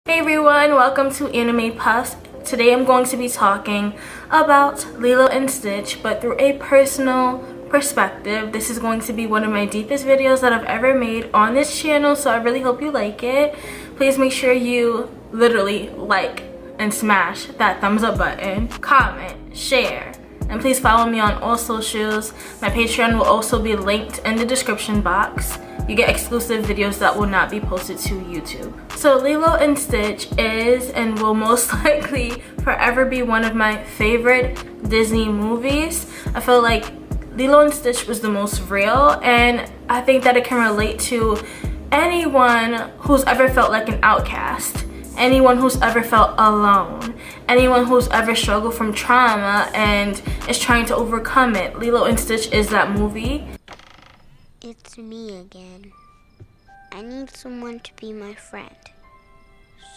Hey everyone, welcome to AnimePuffz. Today I'm going to be talking about Lilo and Stitch, but through a personal perspective. This is going to be one of my deepest videos that I've ever made on this channel, so I really hope you like it. Please make sure you literally like and smash that thumbs up button, comment, share, and please follow me on all socials. My Patreon will also be linked in the description box. You get exclusive videos that will not be posted to YouTube. So Lilo and Stitch is and will most likely forever be one of my favorite Disney movies. I feel like Lilo and Stitch was the most real, and I think that it can relate to anyone who's ever felt like an outcast, anyone who's ever felt alone, anyone who's ever struggled from trauma and is trying to overcome it. Lilo and Stitch is that movie. It's me again. I need someone to be my friend.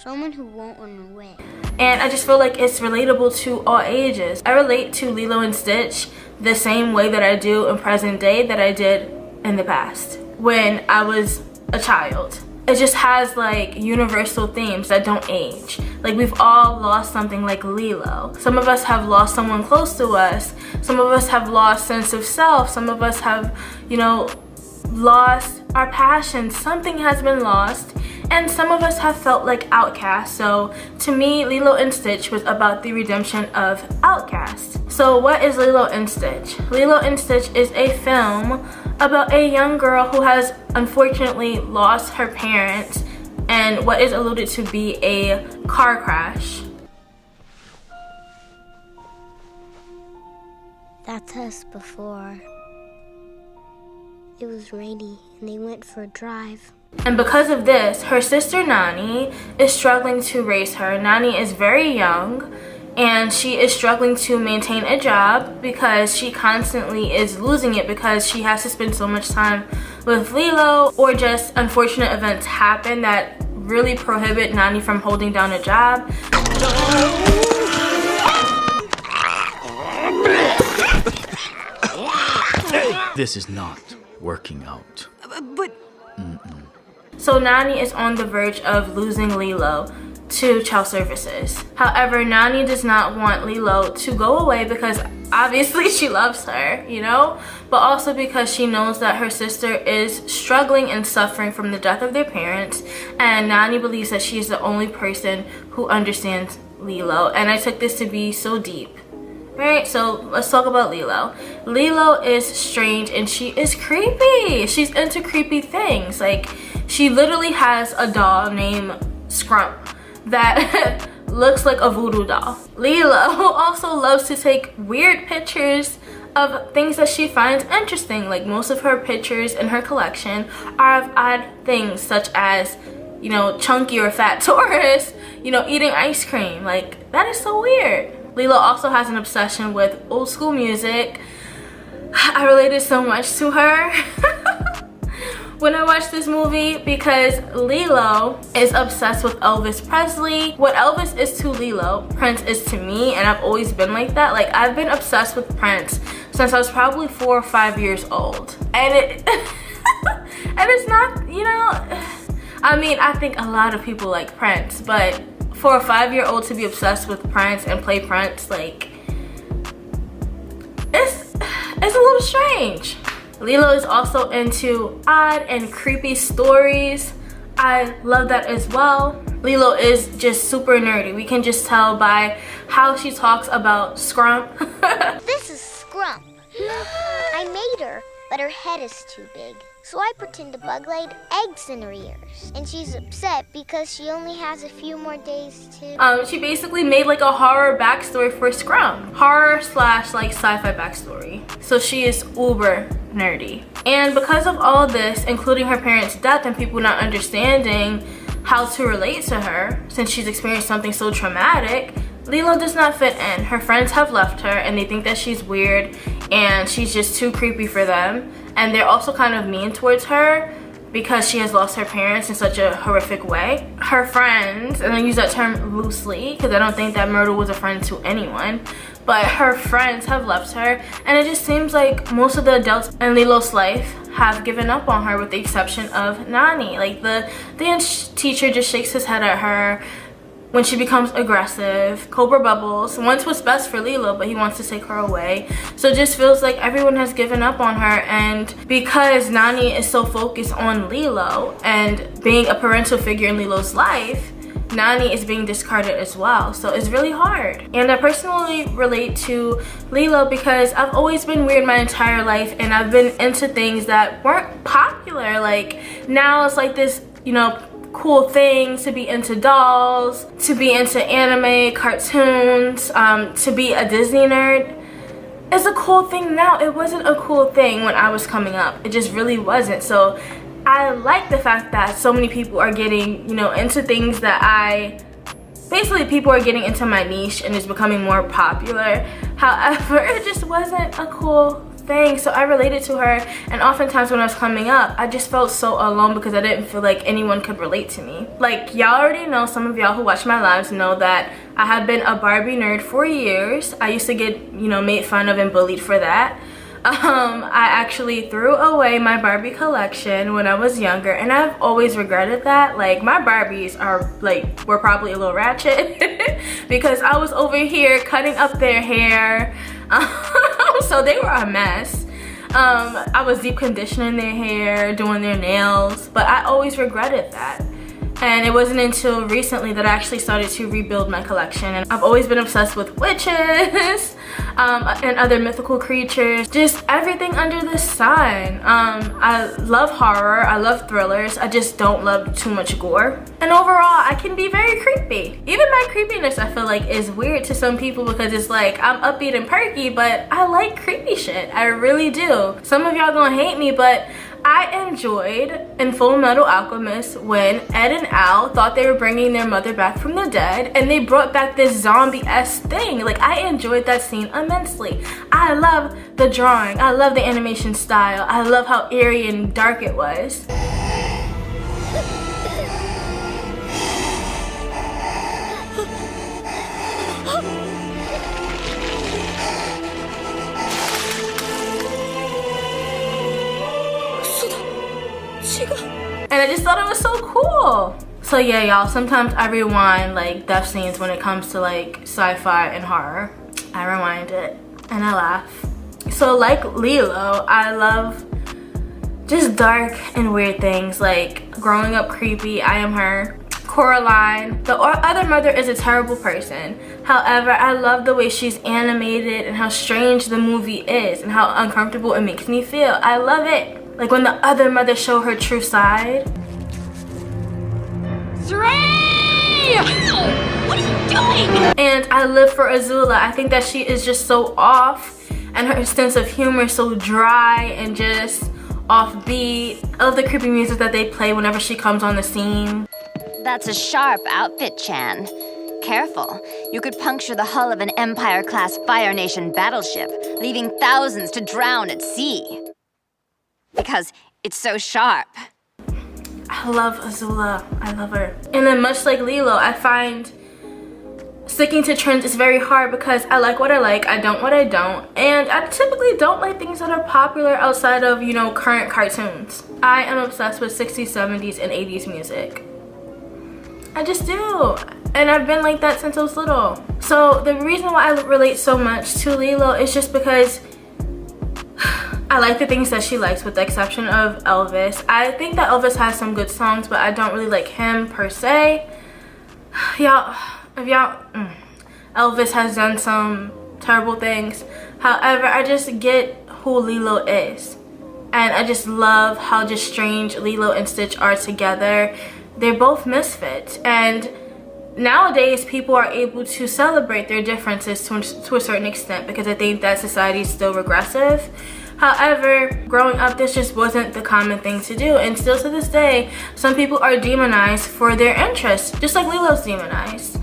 Someone who won't run away. And I just feel like it's relatable to all ages. I relate to Lilo and Stitch the same way that I do in present day that I did in the past when I was a child. It just has like universal themes that don't age. Like, we've all lost something like Lilo. Some of us have lost someone close to us. Some of us have lost sense of self. Some of us have, lost our passion. Something has been lost, and some of us have felt like outcasts. So to me, Lilo and Stitch was about the redemption of outcasts. So what is Lilo and Stitch? Lilo and Stitch is a film about a young girl who has unfortunately lost her parents and what is alluded to be a car crash. That's us before. It was rainy and they went for a drive. And because of this, her sister Nani is struggling to raise her. Nani is very young and she is struggling to maintain a job because she constantly is losing it because she has to spend so much time with Lilo, or just unfortunate events happen that really prohibit Nani from holding down a job. This is not working out. But So Nani is on the verge of losing Lilo to child services. However, Nani does not want Lilo to go away because obviously she loves her, but also because she knows that her sister is struggling and suffering from the death of their parents, and Nani believes that she is the only person who understands Lilo. And I took this to be so deep. Right, so let's talk about Lilo. Lilo is strange and she is creepy. She's into creepy things. Like, she literally has a doll named Scrump that looks like a voodoo doll. Lilo also loves to take weird pictures of things that she finds interesting. Like, most of her pictures in her collection are of odd things, such as, chunky or fat tourists, eating ice cream. Like, that is so weird. Lilo also has an obsession with old school music. I related so much to her when I watched this movie because Lilo is obsessed with Elvis Presley. What Elvis is to Lilo, Prince is to me, and I've always been like that. Like, I've been obsessed with Prince since I was probably 4 or 5 years old. And and it's not, I mean, I think a lot of people like Prince, but for a 5-year-old to be obsessed with Prince and play Prince, like, it's a little strange. Lilo is also into odd and creepy stories. I love that as well. Lilo is just super nerdy. We can just tell by how she talks about Scrump. This is Scrump. I made her, but her head is too big. So I pretend a bug laid eggs in her ears. And she's upset because she only has a few more days to... She basically made like a horror backstory for Scrump. Horror / like sci-fi backstory. So she is uber nerdy. And because of all this, including her parents' death and people not understanding how to relate to her since she's experienced something so traumatic, Lilo does not fit in. Her friends have left her and they think that she's weird and she's just too creepy for them. And they're also kind of mean towards her because she has lost her parents in such a horrific way. Her friends, and I use that term loosely because I don't think that Myrtle was a friend to anyone, but her friends have left her, and it just seems like most of the adults in Lilo's life have given up on her with the exception of Nani. Like the dance teacher just shakes his head at her when she becomes aggressive. Cobra Bubbles once was best for Lilo, but he wants to take her away. So it just feels like everyone has given up on her, and because Nani is so focused on Lilo and being a parental figure in Lilo's life, Nani is being discarded as well. So it's really hard. And I personally relate to Lilo because I've always been weird my entire life, and I've been into things that weren't popular. Like now it's like this, you know, cool things to be into dolls, to be into anime, cartoons, to be a Disney nerd. It's a cool thing now. It wasn't a cool thing when I was coming up. It just really wasn't. So I like the fact that so many people are getting, you know, into things that basically people are getting into my niche and it's becoming more popular. However, it just wasn't a cool thing. So I related to her, and oftentimes when I was coming up, I just felt so alone because I didn't feel like anyone could relate to me. Like y'all already know, some of y'all who watch my lives know that I have been a Barbie nerd for years. I used to get, you know, made fun of and bullied for that. I actually threw away my Barbie collection when I was younger, and I've always regretted that. Like my Barbies were probably a little ratchet because I was over here cutting up their hair. So they were a mess. I was deep conditioning their hair, doing their nails, but I always regretted that. And it wasn't until recently that I actually started to rebuild my collection. And I've always been obsessed with witches and other mythical creatures, just everything under the sun. I love horror, I love thrillers, I just don't love too much gore. And overall, I can be very creepy. Even my creepiness, I feel like, is weird to some people because it's like I'm upbeat and perky, but I like creepy shit. I really do. Some of y'all gonna hate me, but I enjoyed in Full Metal Alchemist when Ed and Al thought they were bringing their mother back from the dead, and they brought back this zombie-esque thing. Like, I enjoyed that scene immensely. I love the drawing, I love the animation style, I love how eerie and dark it was. And I just thought it was so cool. So yeah, y'all, sometimes I rewind like death scenes when it comes to like sci-fi and horror. I rewind it and I laugh. So like Lilo, I love just dark and weird things, like growing up creepy, I am her. Coraline, the other mother, is a terrible person. However, I love the way she's animated and how strange the movie is and how uncomfortable it makes me feel. I love it. Like when the other mother show her true side. 3! What are you doing? And I live for Azula. I think that she is just so off, and her sense of humor is so dry and just offbeat. I love the creepy music that they play whenever she comes on the scene. That's a sharp outfit, Chan. Careful, you could puncture the hull of an Empire-class Fire Nation battleship, leaving thousands to drown at sea. Because it's so sharp. I love Azula. I love her. And then much like Lilo, I find sticking to trends is very hard because I like what I like, I don't what I don't, and I typically don't like things that are popular outside of, you know, current cartoons. I am obsessed with 60s, 70s, and 80s music. I just do. And I've been like that since I was little. So the reason why I relate so much to Lilo is just because I like the things that she likes, with the exception of Elvis. I think that Elvis has some good songs, but I don't really like him per se. Elvis has done some terrible things. However, I just get who Lilo is. And I just love how just strange Lilo and Stitch are together. They're both misfits. And nowadays, people are able to celebrate their differences to a certain extent because I think that society is still regressive. However, growing up, this just wasn't the common thing to do, and still to this day, some people are demonized for their interests, just like Lilo's demonized.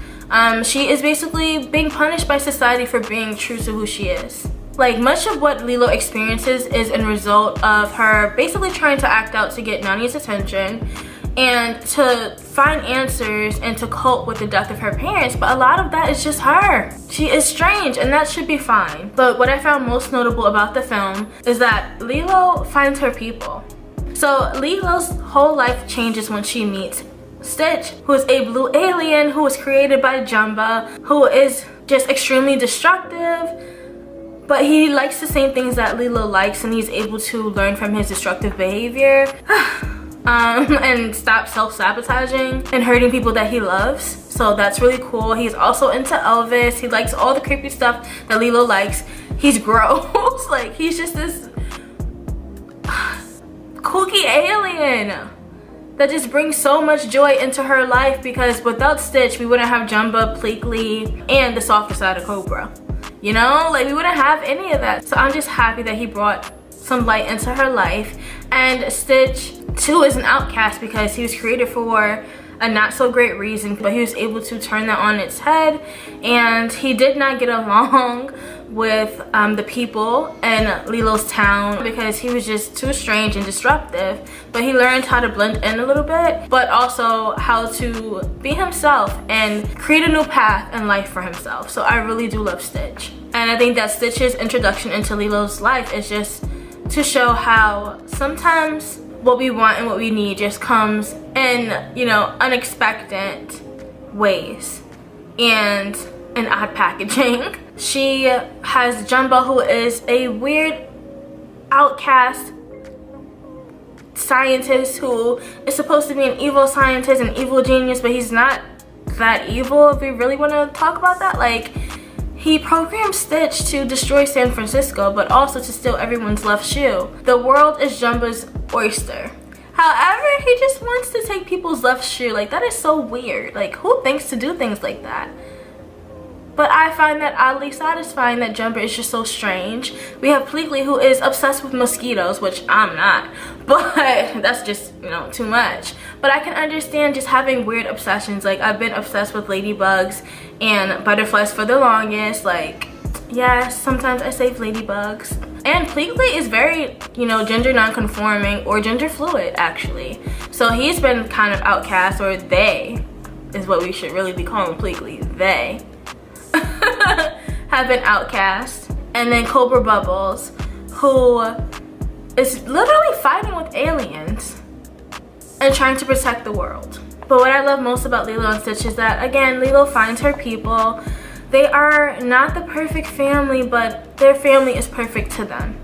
She is basically being punished by society for being true to who she is. Like, much of what Lilo experiences is a result of her basically trying to act out to get Nani's attention and to find answers and to cope with the death of her parents, but a lot of that is just her. She is strange, and that should be fine. But what I found most notable about the film is that Lilo finds her people. So Lilo's whole life changes when she meets Stitch, who is a blue alien who was created by Jumba, who is just extremely destructive, but he likes the same things that Lilo likes, and he's able to learn from his destructive behavior and stop self-sabotaging and hurting people that he loves. So that's really cool. He's also into Elvis. He likes all the creepy stuff that Lilo likes. He's gross. Like, he's just this kooky alien that just brings so much joy into her life, because without Stitch, we wouldn't have Jumba, Pleakley, and the softer side of Cobra. You know, like, we wouldn't have any of that. So I'm just happy that he brought some light into her life. And Stitch too is an outcast because he was created for a not so great reason, but he was able to turn that on its head, and he did not get along with the people in Lilo's town because he was just too strange and disruptive. But he learned how to blend in a little bit, but also how to be himself and create a new path in life for himself. So I really do love Stitch, and I think that Stitch's introduction into Lilo's life is just to show how sometimes what we want and what we need just comes in, you know, unexpected ways and in odd packaging. She has Jumba, who is a weird outcast scientist who is supposed to be an evil scientist, an evil genius, but he's not that evil if we really want to talk about that. Like, he programmed Stitch to destroy San Francisco, but also to steal everyone's left shoe. The world is Jumba's oyster. However, he just wants to take people's left shoe. Like, that is so weird. Like, who thinks to do things like that? But I find that oddly satisfying that Jumba is just so strange. We have Pleakley, who is obsessed with mosquitoes, which I'm not. But that's just, you know, too much. But I can understand just having weird obsessions. Like, I've been obsessed with ladybugs and butterflies for the longest. Like, yes, sometimes I save ladybugs. And Pleakley is very, you know, gender non-conforming or gender fluid, actually. So he's been kind of outcast, or they is what we should really be calling Pleakley. They have been outcast. And then Cobra Bubbles, who is literally fighting with aliens and trying to protect the world. But what I love most about Lilo and Stitch is that, again, Lilo finds her people. They are not the perfect family, but their family is perfect to them.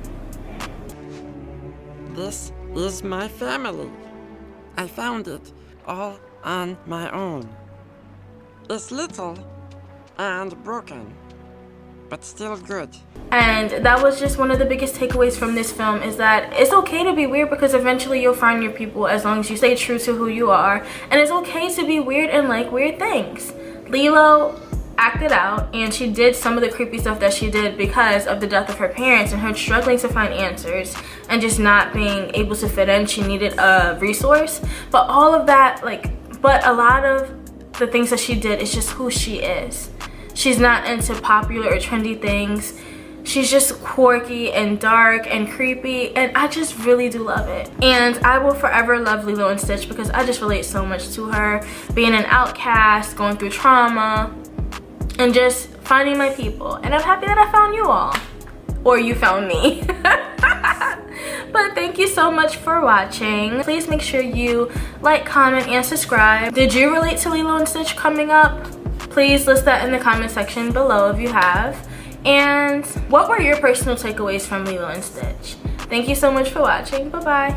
This is my family. I found it all on my own. It's little and broken, but still good. And that was just one of the biggest takeaways from this film, is that it's okay to be weird because eventually you'll find your people as long as you stay true to who you are. And it's okay to be weird and like weird things. Lilo acted out, and she did some of the creepy stuff that she did because of the death of her parents and her struggling to find answers and just not being able to fit in. She needed a resource. But all of that, but a lot of the things that she did is just who she is. She's not into popular or trendy things. She's just quirky and dark and creepy, and I just really do love it. And I will forever love Lilo and Stitch because I just relate so much to her, being an outcast, going through trauma, and just finding my people. And I'm happy that I found you all, or you found me. But thank you so much for watching. Please make sure you like, comment, and subscribe. Did you relate to Lilo and Stitch coming up? Please list that in the comment section below if you have. And what were your personal takeaways from Lilo and Stitch? Thank you so much for watching. Bye-bye.